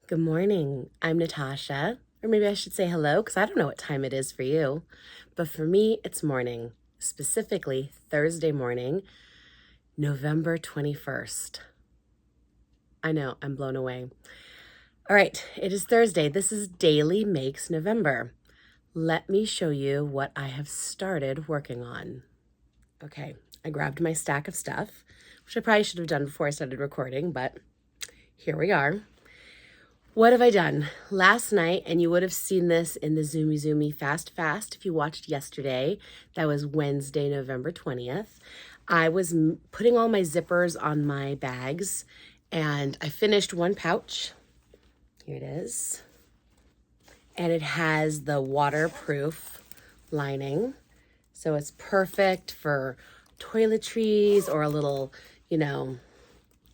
Good morning. I'm Natasha, or maybe I should say hello because I don't know what time it is for you. But for me, it's morning, specifically Thursday morning, November 21st. I know, I'm blown away. All right, it is Thursday. This is Daily Makes November. Let me show you what I have started working on. Okay, I grabbed my stack of stuff, which I probably should have done before I started recording, but here we are. What have I done? Last night, and you would have seen this in the Zoomy Fast Fast if you watched yesterday, that was Wednesday, November 20th. I was putting all my zippers on my bags, and I finished one pouch. Here it is. And it has the waterproof lining. So it's perfect for toiletries or a little,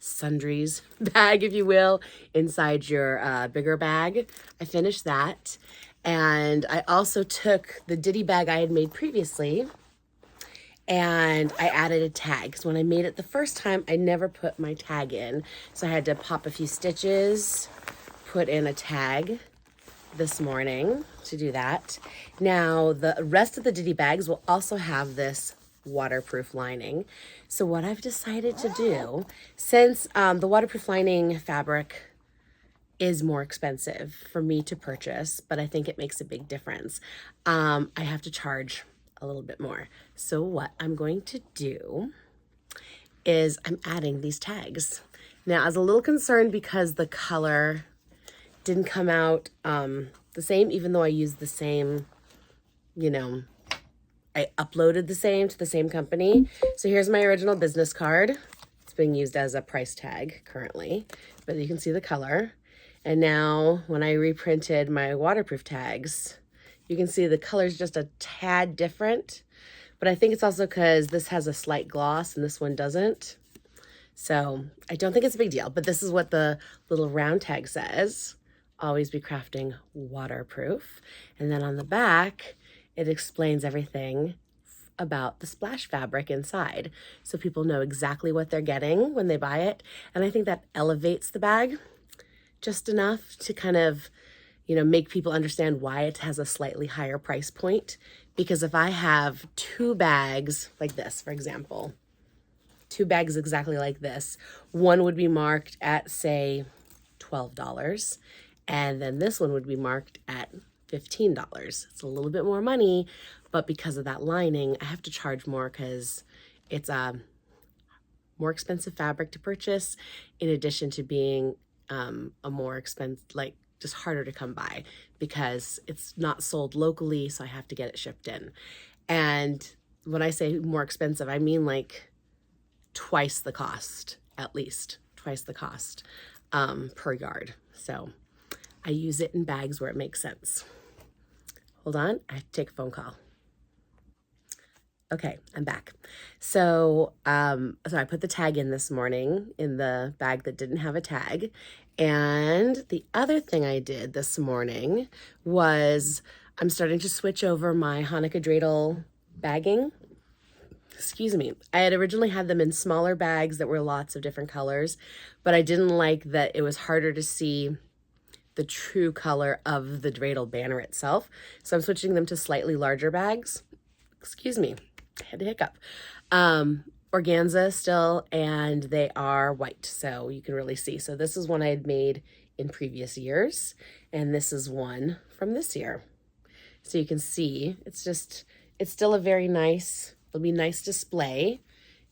sundries bag, if you will, inside your bigger bag. I finished that. And I also took the ditty bag I had made previously and I added a tag. So when I made it the first time, I never put my tag in. So I had to pop a few stitches, put in a tag this morning to do that. Now, the rest of the ditty bags will also have this waterproof lining. So what I've decided to do, since the waterproof lining fabric is more expensive for me to purchase, but I think it makes a big difference, I have to charge a little bit more. So what I'm going to do is I'm adding these tags. Now, I was a little concerned because the color didn't come out the same, even though I used the same, I uploaded the same to the same company. So here's my original business card. It's being used as a price tag currently, but you can see the color. And now when I reprinted my waterproof tags, you can see the color's just a tad different, but I think it's also because this has a slight gloss and this one doesn't. So I don't think it's a big deal, but this is what the little round tag says. Always be crafting waterproof. And then on the back, it explains everything about the splash fabric inside. So people know exactly what they're getting when they buy it. And I think that elevates the bag just enough to kind of, make people understand why it has a slightly higher price point. Because if I have two bags like this, for example, two bags exactly like this, one would be marked at, say, $12. And then this one would be marked at $15. It's a little bit more money, but because of that lining, I have to charge more because it's a more expensive fabric to purchase, in addition to being a more expensive, just harder to come by because it's not sold locally, so I have to get it shipped in. And when I say more expensive, I mean like twice the cost, at least twice the cost per yard. So I use it in bags where it makes sense. Hold on, I have to take a phone call. Okay, I'm back. So I put the tag in this morning in the bag that didn't have a tag. And the other thing I did this morning was I'm starting to switch over my Hanukkah dreidel bagging. Excuse me. I had originally had them in smaller bags that were lots of different colors, but I didn't like that it was harder to see the true color of the dreidel banner itself. So I'm switching them to slightly larger bags. Excuse me, I had a hiccup. Organza still, and they are white, so you can really see. So this is one I had made in previous years, and this is one from this year. So you can see it's still a very nice, it'll be nice display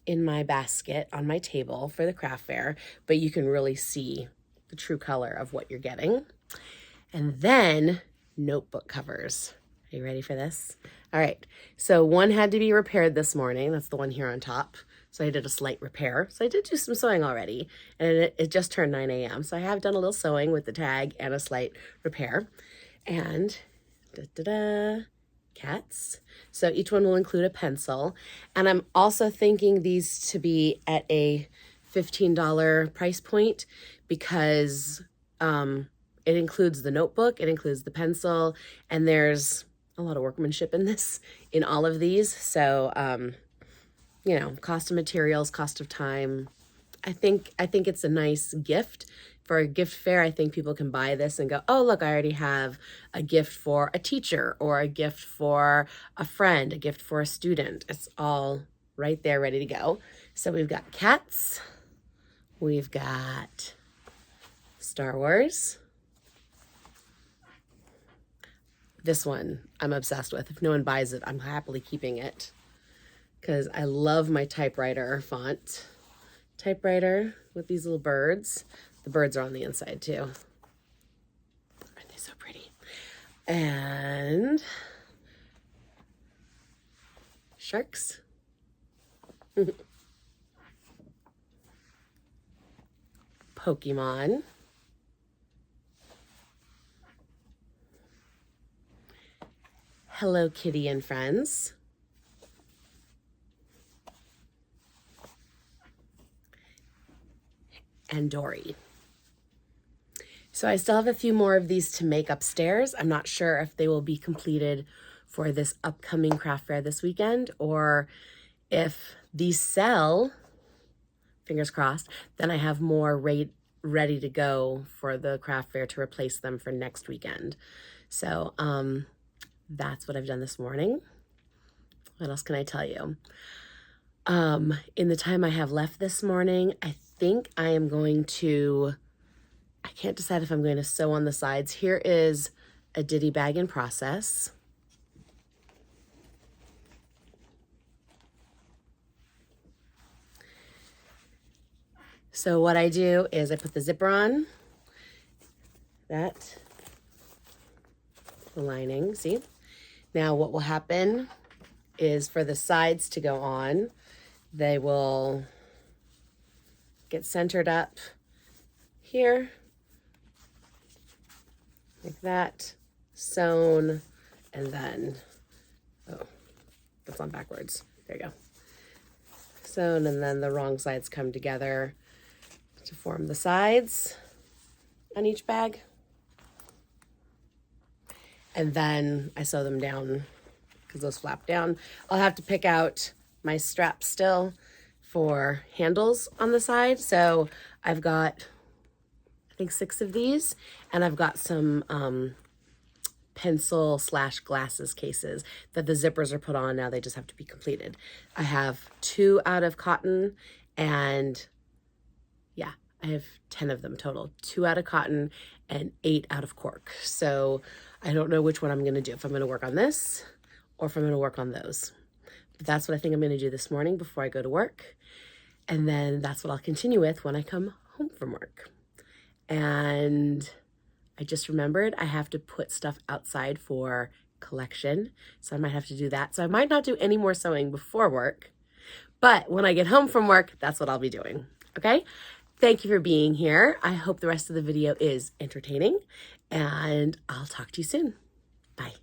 in my basket on my table for the craft fair, but you can really see the true color of what you're getting. And then notebook covers. Are you ready for this? All right, so one had to be repaired this morning. That's the one here on top. So I did a slight repair. So I did do some sewing already, and it just turned 9 a.m. So I have done a little sewing with the tag and a slight repair. And cats. So each one will include a pencil. And I'm also thinking these to be at a $15 price point because it includes the notebook, it includes the pencil, and there's a lot of workmanship in all of these. So, cost of materials, cost of time. I think it's a nice gift for a gift fair, I think people can buy this and go, oh, look, I already have a gift for a teacher or a gift for a friend, a gift for a student. It's all right there, ready to go. So we've got cats. We've got Star Wars. This one I'm obsessed with. If no one buys it, I'm happily keeping it because I love my typewriter font. Typewriter with these little birds. The birds are on the inside too. Aren't they so pretty? And sharks. Pokemon. Hello Kitty and Friends. And Dory. So I still have a few more of these to make upstairs. I'm not sure if they will be completed for this upcoming craft fair this weekend, or if these sell, fingers crossed, then I have more ready to go for the craft fair to replace them for next weekend. So that's what I've done this morning. What else can I tell you? In the time I have left this morning, I think I am going to, I can't decide if I'm going to sew on the sides. Here is a ditty bag in process. So what I do is I put the zipper on, the lining, see? Now what will happen is for the sides to go on, they will get centered up here, like that, sewn, and then, oh, that's on backwards. There you go. Sewn, and then the wrong sides come together to form the sides on each bag. And then I sew them down because those flap down. I'll have to pick out my straps still for handles on the side. So I've got, I think 6 of these, and I've got some pencil / glasses cases that the zippers are put on. Now they just have to be completed. I have 2 out of cotton, and yeah, I have 10 of them total. 2 out of cotton and 8 out of cork. So I don't know which one I'm gonna do, if I'm gonna work on this or if I'm gonna work on those. But that's what I think I'm gonna do this morning before I go to work. And then that's what I'll continue with when I come home from work. And I just remembered I have to put stuff outside for collection. So I might have to do that. So I might not do any more sewing before work, but when I get home from work, that's what I'll be doing, okay? Thank you for being here. I hope the rest of the video is entertaining, and I'll talk to you soon. Bye.